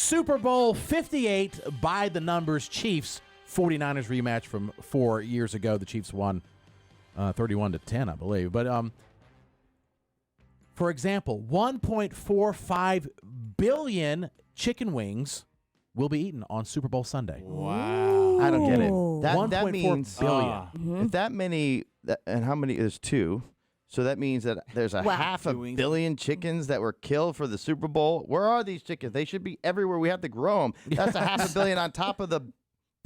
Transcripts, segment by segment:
Super Bowl 58 by the numbers. Chiefs 49ers rematch from 4 years ago. The Chiefs won 31-10, I believe. But for example, 1.45 billion chicken wings will be eaten on Super Bowl Sunday. Wow. I don't get it. That 1.4 means billion. if that many, and how many? There's 2. So that means that there's a half a billion chickens that were killed for the Super Bowl. Where are these chickens? They should be everywhere. We have to grow them. That's a half a billion on top of the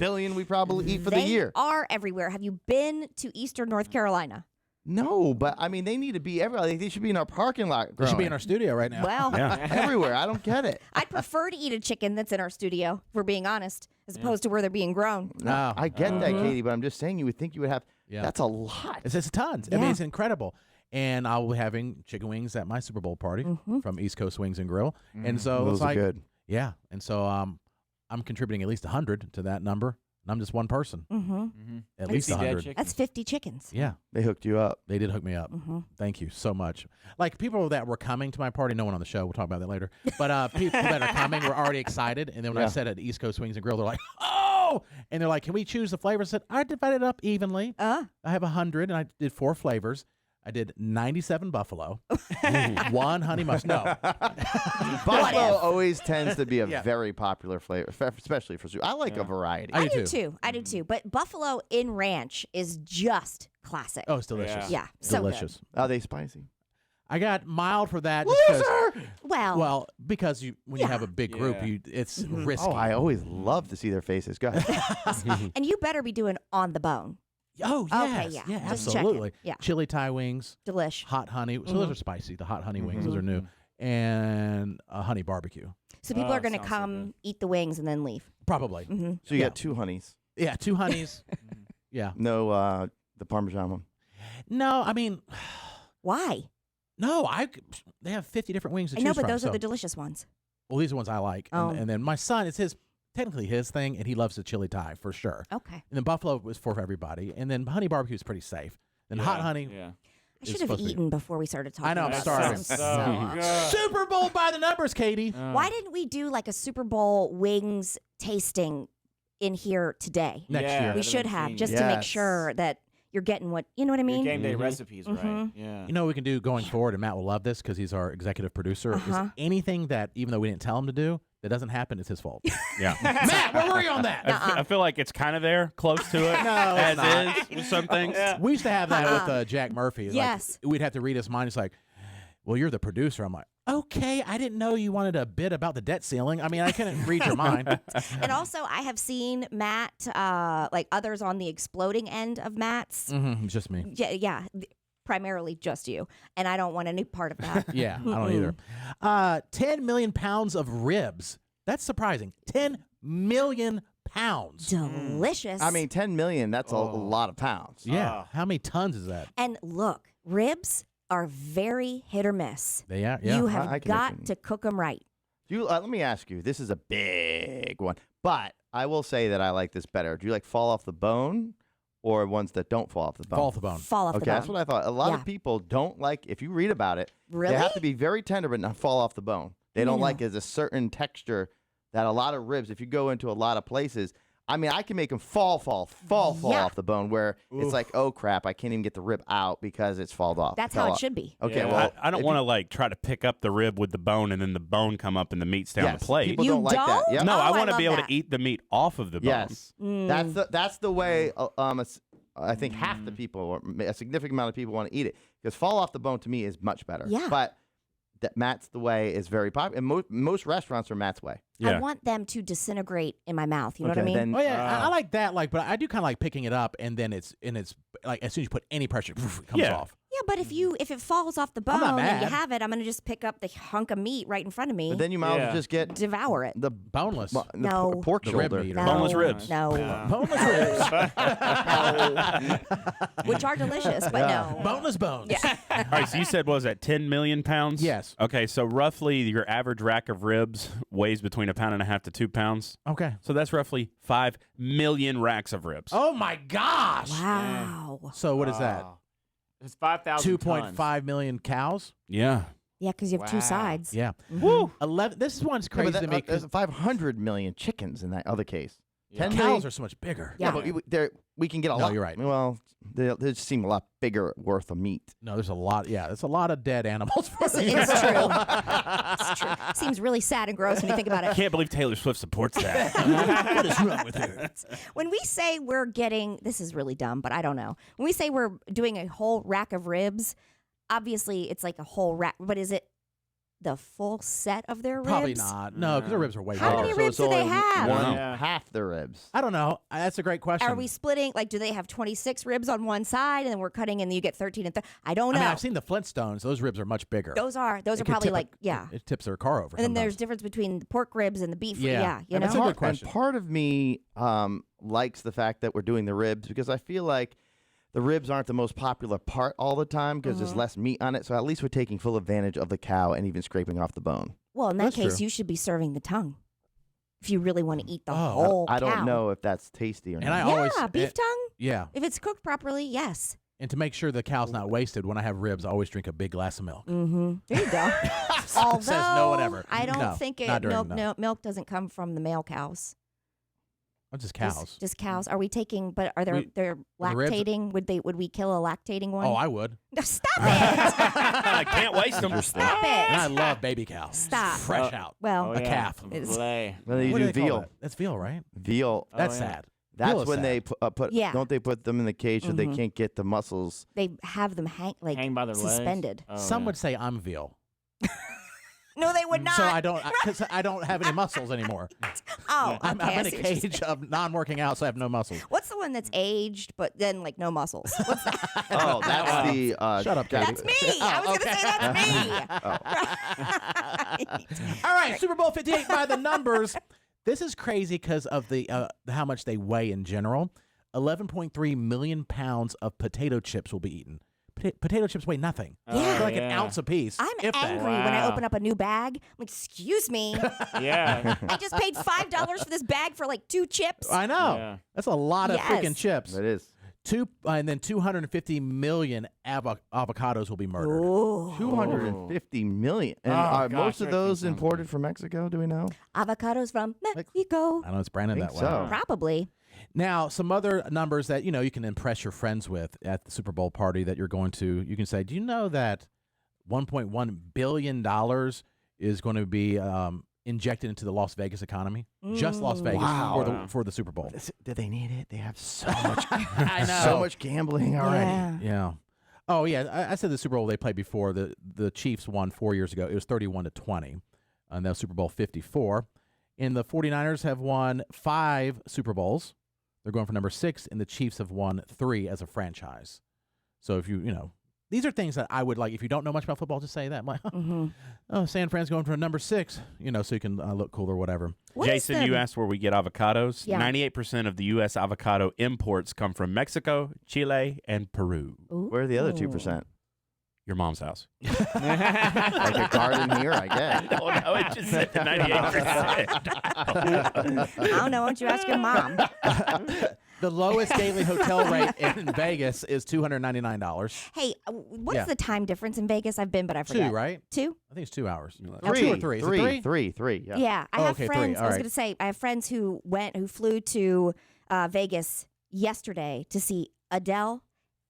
billion we probably eat for the year. They are everywhere. Have you been to Eastern North Carolina? No, but I mean, they need to be everywhere. Like, they should be in our parking lot. They should be in our studio right now. Well, everywhere. I don't get it. I'd prefer to eat a chicken that's in our studio, if we're being honest, as opposed to where they're being grown. No. I get that, Katie, but I'm just saying you would think you would have. Yeah. That's a lot. It's tons. I mean, it's incredible. And I'll be having chicken wings at my Super Bowl party from East Coast Wings and Grill. And so Those it's like, are good. Yeah. And so I'm contributing at least 100 to that number. And I'm just one person. At least 100. That's 50 chickens. Yeah. They hooked you up. They did hook me up. Thank you so much. Like people that were coming to my party, no one on the show, we'll talk about that later. But people that are coming were already excited. And then when I said at East Coast Wings and Grill, they're like, oh! And they're like, can we choose the flavors? I said, I divided it up evenly. I have 100 and I did 4 flavors. I did 97 buffalo, 1 honey mustard. No. Buffalo always tends to be a very popular flavor, especially for soup. I like a variety. I do too. I do too. But buffalo in ranch is just classic. Oh, it's delicious. Yeah. So delicious. good. Are they spicy? I got mild for that. Loser! Well, because when you have a big group, it's risky. Oh, I always love to see their faces. Go ahead. and you better be doing on the bone. Oh, Okay, yes. yeah. Just Absolutely. checking. Yeah. Chili Thai wings. Delish. Hot honey. So those are spicy, the hot honey wings. Those are new. And honey barbecue. So people are going to come, eat the wings, and then leave. Probably. So you got 2 honeys. Yeah, 2 honeys. Yeah. No, the Parmesan one. No, I mean, Why? no, they have 50 different wings to I choose know, but from. those are the delicious ones. Well, these are ones I like. Oh. And then my son, it's technically his thing, and he loves the chili Thai for sure. Okay. And then buffalo was for everybody. And then honey barbecue is pretty safe. Then hot honey. Yeah. I should have eaten before we started talking. I know, I'm about starving. this. So Super Bowl by the numbers, Katie. why didn't we do like a Super Bowl wings tasting in here today? Next year. We should have, just to make sure that you're getting what, you know what I mean? Your game day recipes, right? Yeah. You know what we can do going forward, and Matt will love this because he's our executive producer, is anything that, even though we didn't tell him to do, that doesn't happen, it's his fault. Yeah. Matt, where were you on that? I feel like it's kind of there, close to it, No, it's as is with some things. We used to have that with Jack Murphy. Yes. Like, we'd have to read his mind. It's like, well, you're the producer. I'm like, okay, I didn't know you wanted a bit about the debt ceiling. I mean, I couldn't read your mind. And also, I have seen Matt, like others on the exploding end of Matt's. It's just me. Yeah, primarily just you. And I don't want any part of that. Yeah, I don't either. 10 million pounds of ribs. That's surprising. 10 million pounds. Delicious. I mean, 10 million, that's a lot of pounds. Yeah. How many tons is that? And look, ribs are very hit or miss. They are, yeah. You I have can got imagine. to cook them right. Let me ask you, this is a big one, but I will say that I like this better. Do you like fall off the bone or ones that don't fall off the bone? Fall off the bone. Fall off the Okay, bone. that's what I thought. A lot of people don't like, if you read about it, Really? they have to be very tender but not fall off the bone. They don't like it as a certain texture that a lot of ribs, if you go into a lot of places, I mean, I can make them fall off the bone where it's like, oh, crap, I can't even get the rib out because it's falled off. That's how it should be. Okay, well. I don't want to like try to pick up the rib with the bone and then the bone come up and the meat stay on the plate. People You don't like that. don't? Yep. No, Oh, I I want to love be able that. to eat the meat off of the bone. Yes. That's the way I think half the people, or a significant amount of people, want to eat it. Because fall off the bone to me is much better. Yeah. But that Matt's the way is very popular. And most restaurants are Matt's way. Yeah. I want them to disintegrate in my mouth. You know what I mean? Then, Oh yeah, I like that. Like, but I do kind of like picking it up, and then it's like as soon as you put any pressure, it comes off. Yeah, but if it falls off the I'm not bone and you mad. have it, I'm gonna just pick up the hunk of meat right in front of me. but then you might as well just get devour it. the Boneless. the No. pork The rib shoulder. meat. No, Boneless ribs. No. Boneless ribs. Which are delicious, but no. Boneless bones. Yeah. All right, so you said, what was that, 10 million pounds? Yes. Okay, so roughly your average rack of ribs weighs between 1.5 pounds to 2 pounds. Okay. So that's roughly 5 million racks of ribs. Oh my gosh. Wow. So what is that? It's 5,000 tons. 2.5 million cows. Yeah. Yeah, because you have two sides. Yeah. Mhm. 11. This one's crazy to me. There's 500 million chickens in that other case. Yeah. 10 Cows million. are so much bigger. Yeah. But we can get a No, lot. you're right. Well, they just seem a lot bigger worth of meat. No, there's a lot. Yeah, there's a lot of dead animals. It's true. It's true. Seems really sad and gross when you think about I it. can't believe Taylor Swift supports that. What is wrong with her? When we say we're getting, this is really dumb, but I don't know. When we say we're doing a whole rack of ribs, obviously it's like a whole rack, but is it the full set of their ribs? Probably not. No, because the ribs are way How bigger. many so ribs it's do they only have? One Yeah. half the ribs. I don't know. That's a great question. Are we splitting? Like, do they have 26 ribs on one side, and then we're cutting, and you get 13 and I don't know. I mean, I've seen the Flintstones. Those ribs are much bigger. those are It could probably tip like It tips their car over. And then there's sometimes. difference between the pork ribs and the beef. Yeah. You And that's know. a good question. And part of me likes the fact that we're doing the ribs because I feel like the ribs aren't the most popular part all the time because there's less meat on it. So at least we're taking full advantage of the cow and even scraping off the bone. Well, in that That's case, true. you should be serving the tongue if you really want to eat the Oh. whole I cow. don't know if that's tasty or And not. I Yeah, always beef tongue. Yeah, If it's cooked properly, yes. and to make sure the cow's not wasted, when I have ribs, I always drink a big glass of milk. Mm-hmm. There you go. Although Says no one ever. I don't No, think not during- milk. no. No, milk doesn't come from the male cows. I'm just cows. Just cows. Are we taking? But are they're the ribs- lactating? Would we kill a lactating one? Oh, I would. No, stop it! I can't waste them. Stop And I it! love baby cows. Stop. Fresh out. Well, A calf. It's- Filet. When they What do they call veal. that? That's veal, right? Veal. That's yeah. sad. That's Veal is when sad. they put. Yeah. Don't they put them in the cage so they Mhm. can't get the muscles? they have them hang Hang by their legs. suspended. Oh, Some yeah. would say I'm veal. No, they would not. So I don't, because I don't have any muscles anymore. Oh, I'm okay, I in a see what you're cage saying. of non-working out, so I have no muscles. What's the one that's aged but then like no muscles? What's that? Oh, that's the. Shut up, Katie. That's me. I was gonna say that's me. All right, Super Bowl 58 by the numbers. This is crazy because of the how much they weigh in general. 11.3 million pounds of potato chips will be eaten. Potato chips weigh nothing. Oh, Yeah. They're like an yeah. ounce a piece. I'm if that. angry when I Wow. open up a new bag. I'm like, excuse me. Yeah. I just paid $5 for this bag for like 2 chips. I know. Yeah. That's a lot of Yes. freaking chips. It is. And then 250 million avocados will be murdered. Ooh. 250 million. And Oh, are gosh, most of that those sounds imported good. from Mexico? Do we know? Avocados from Mexico. I know it's branded Think that way. so. Probably. Now, some other numbers that you can impress your friends with at the Super Bowl party that you're going to. You can say, "Do you know that 1.1 billion dollars is going to be injected into the Las Vegas economy? Just Las Vegas Wow. for the Super Bowl." Do they need it? They have so much. I know. So much gambling already. Yeah. Yeah. Oh yeah. I said the Super Bowl they played before. The Chiefs won 4 years ago. It was 31-20, and that was Super Bowl 54. And the 49ers have won 5 Super Bowls. They're going for number 6, and the Chiefs have won 3 as a franchise. So if these are things that I would like. If you don't know much about football, just say that. I'm like, oh, San Fran's going for number 6, so you can look cool or whatever. What is Jason, you asked where we get avocados. Yeah. 98% of the U.S. avocado imports come from Mexico, Chile, and Peru. Where are the other 2%? Your mom's house. Like a garden here, I guess. Oh, no, it just said 98%. I don't know. Why don't you ask your mom? The lowest daily hotel rate in Vegas is $299. Hey, what's Yeah. the time difference in Vegas? I've been, but I forget. 2, right? 2? I think it's 2 hours. No, 2 or 3. Is it 3? Three. Yeah. Yeah, I Oh, have okay, 3. friends. All I was right. going to say, I have friends who flew to Vegas yesterday to see Adele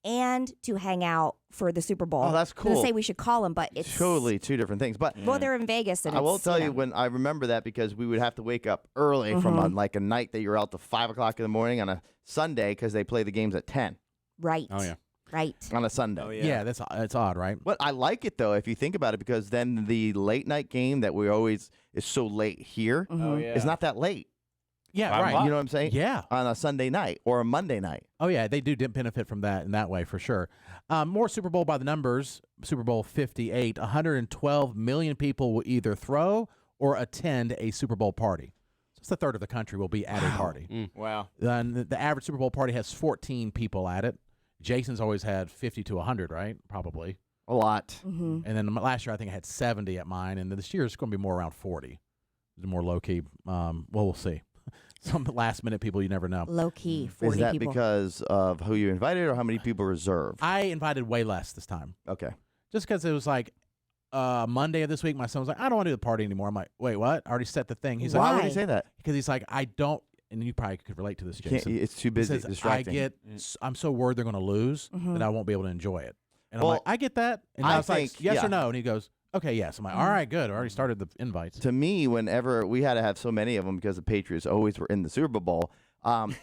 and to hang out for the Super Bowl. Oh, that's I was gonna cool. say we should call them, but it's Totally 2 different things. But Well, they're in Vegas, and I will it's, tell you you know. when I remember that because we would have to wake up early from a night that you're out to 5 o'clock in the morning on a Sunday because they play the games at 10 Right. Oh, yeah. Right. on a Sunday. Oh, Yeah, that's odd, right? But I like it though if you think about it because then the late night game that we always is so late here is Oh, yeah. not that late. Yeah, 5 right. o'clock. You know what I'm saying? Yeah. On a Sunday night or a Monday night. Oh, yeah, they do benefit from that in that way for sure. More Super Bowl by the numbers, Super Bowl 58, 112 million people will either throw or attend a Super Bowl party. So it's a third of the country will be at a party. Wow. And the average Super Bowl party has 14 people at it. Jason's always had 50 to 100, right? Probably. A lot. Mm-hmm. And then last year I think I had 70 at mine, and this year it's going to be more around 40. More low-key. Well, we'll see. Some last-minute people you never know. Low key, 40 Is that people. because of who you invited or how many people reserved? I invited way less this time. Okay. Just because it was like Monday of this week, my son was like, I don't want to do the party anymore. I'm like, wait, what? I already set the thing. He's like, Why would he say that? because he's like, I don't, and you probably could relate to this, Jason. It's too He busy, says, distracting. I'm so worried they're going to lose that I won't be able to enjoy it. And I'm Well, like, I get that. And I I was like, think- yes yeah. or no? And he goes, okay, yes. I'm like, all right, good. I already started the invites. To me, whenever we had to have so many of them because the Patriots always were in the Super Bowl,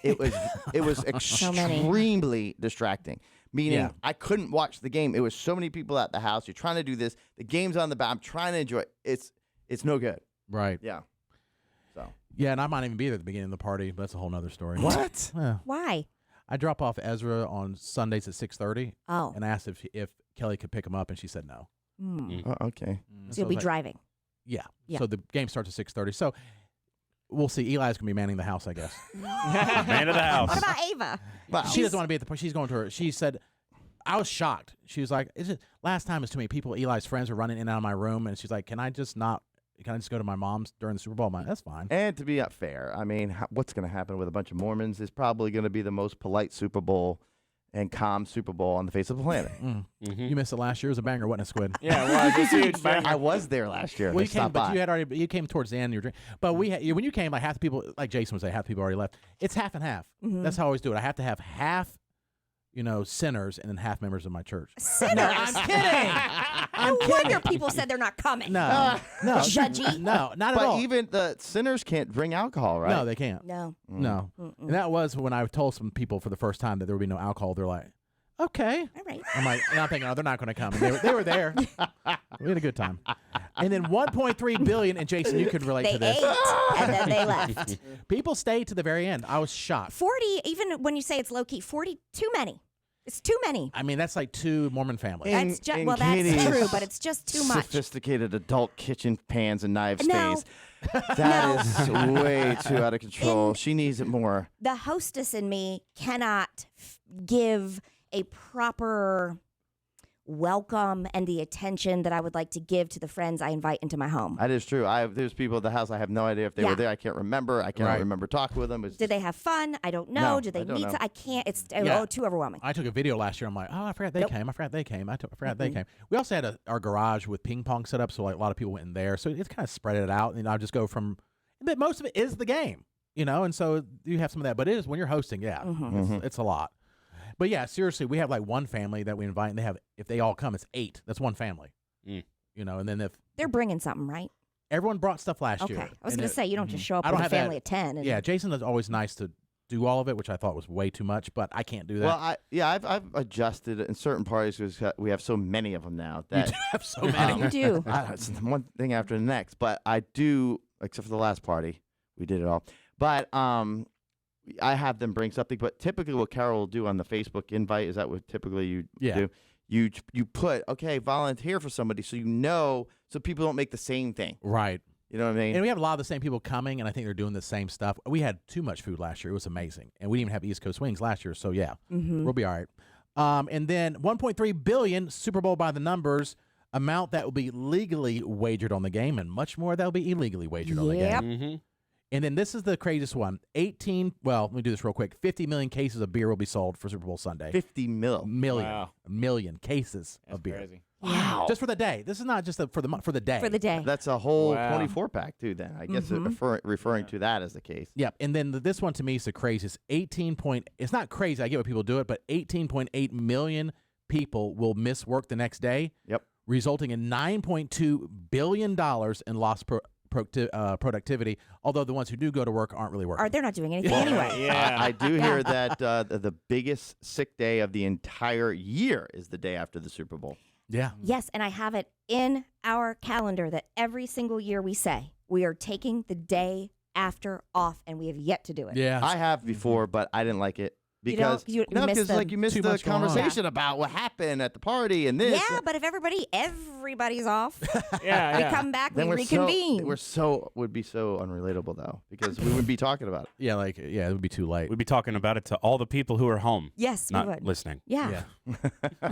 it was extremely distracting. Meaning, Yeah. I couldn't watch the game. It was so many people at the house. You're trying to do this. The game's on the back. I'm trying to enjoy it. It's no good. Right. Yeah. So Yeah, and I might even be there at the beginning of the party, but that's a whole nother story. what? Yeah. Why? I drop off Ezra on Sundays at 6:30 Oh. and asked if Kelly could pick him up, and she said no. Okay. So you'll be I was like, driving. Yeah. Yeah. So the game starts at 6:30. So we'll see. Eli's gonna be manning the house, I guess. Man of the house. What about Ava? Wow. She doesn't want to be at the party. She's going to her. She said, I was shocked. She was like, "Is it last time? Is too many people. Eli's friends were running in and out of my room, and she's like, Can I just go to my mom's during the Super Bowl?" I'm like, that's fine. And to be fair, I mean, what's going to happen with a bunch of Mormons is probably going to be the most polite Super Bowl and calm Super Bowl on the face of the planet. You missed it last year. It was a banger, wasn't it, Squid? Yeah, well, it's a huge banger. I was there last year. Well, They you came, stopped but by. you came towards the end. You were but when you came, like half the people, like Jason would say, half the people already left. It's half and half. That's how I always do it. I have to have half, sinners and then half members of my church. Sinners. No, I'm kidding. No wonder people said they're not coming. No, Judgy. no, not at But all. even the sinners can't bring alcohol, right? No, they can't. No. No, and that was when I told some people for the first time that there would be no alcohol. They're like, okay. All right. I'm like, and I'm thinking, oh, they're not going to come. And they were there. We had a good time. And then 1.3 billion, and Jason, you could relate They to this. ate and then they left. People stayed to the very end. I was shocked. 40, even when you say it's low key, 40, too many. It's too many. I mean, that's like 2 Mormon families. In- That's just in well, that's Katie's true, but it's just too much. Sophisticated adult kitchen pans and knives No. space. That is way too out of control. She needs it more. The hostess in me cannot give a proper welcome and the attention that I would like to give to the friends I invite into my home. That is true. There's people at the house. I have no idea if they Yeah. were there. I can't remember. I cannot Right. remember talking with them. It's Did they have fun? I don't know. No, Did they I don't meet? know. I can't. It's Yeah. too overwhelming. I took a video last year. I'm like, oh, I forgot they Nope. came. I forgot they came. I forgot they came. We also had our garage with ping pong set up, so like a lot of people went in there. So it's kind of spread it out, and I just go from. But most of it is the game, and so you have some of that. But it is when you're hosting, yeah, it's a lot. But yeah, seriously, we have like one family that we invite, and they have if they all come, it's 8. That's one family. And then if They're bringing something, right? everyone brought stuff last Okay. year, I was and going to say, you don't just show up I don't with a have that- family of 10. And yeah, Jason is always nice to do all of it, which I thought was way too much, but I can't do that. Well, I've adjusted in certain parties because we have so many of them now you that do have so many. You do. it's one thing after the next. But I do, except for the last party, we did it all. But I have them bring something. But typically, what Carol will do on the Facebook invite is that what typically you do. You put volunteer for somebody so so people don't make the same thing. Right. You know what I mean? And we have a lot of the same people coming, and I think they're doing the same stuff. We had too much food last year. It was amazing. And we didn't even have East Coast wings last year, so yeah, we'll be all right. And then 1.3 billion, Super Bowl by the numbers, amount that will be legally wagered on the game, and much more that will be illegally wagered on the Yep. game. And then this is the craziest one. Let me do this real quick. 50 million cases of beer will be sold for Super Bowl Sunday. 50 mil. Wow. Million cases That's of beer. crazy. Wow. Just for the day. This is not just for the day. For the day. That's a whole Wow. 24 pack too. Then I guess referring to that as the case. Yep, and then this one to me is the craziest. It's not crazy. I get why people do it, but 18.8 million people will miss work the next day. Yep. Resulting in $9.2 billion in lost productivity. Although the ones who do go to work aren't really working. They're not doing anything anyway. Yeah. I do hear that the biggest sick day of the entire year is the day after the Super Bowl. Yeah. Yes, and I have it in our calendar that every single year we say we are taking the day after off, and we have yet to do it. Yeah. I have before, but I didn't like it You don't- because you miss because the- you missed Too the much going on. conversation about what happened at the party and this. Yeah, but if everybody's off, Yeah, we yeah. come back, we then reconvene. would be so unrelatable though because we wouldn't be talking about it. Yeah, it would be too late. We'd be talking about it to all the people who are home, Yes, we not would. listening. Yeah. I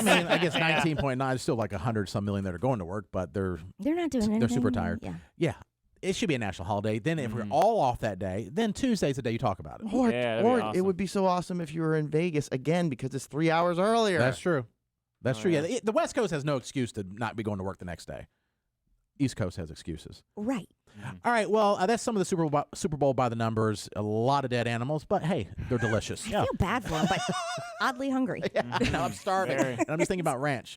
mean, I guess 19.9 is still like 100 some million that are going to work, but They're not doing anything. they're super tired. Yeah. Yeah. It should be a national holiday. Then if we're all off that day, then Tuesday's the day you talk about it. Or, Yeah, that'd be or it awesome. would be so awesome if you were in Vegas again because it's 3 hours earlier. That's true. That's true. Yeah, the West Coast has no excuse to not be going to work the next day. East Coast has excuses. Right. All right. Well, that's some of the Super Bowl by the numbers. A lot of dead animals, but hey, they're delicious. I feel bad for them, but oddly hungry. Now I'm starving. Very. And I'm just thinking about ranch.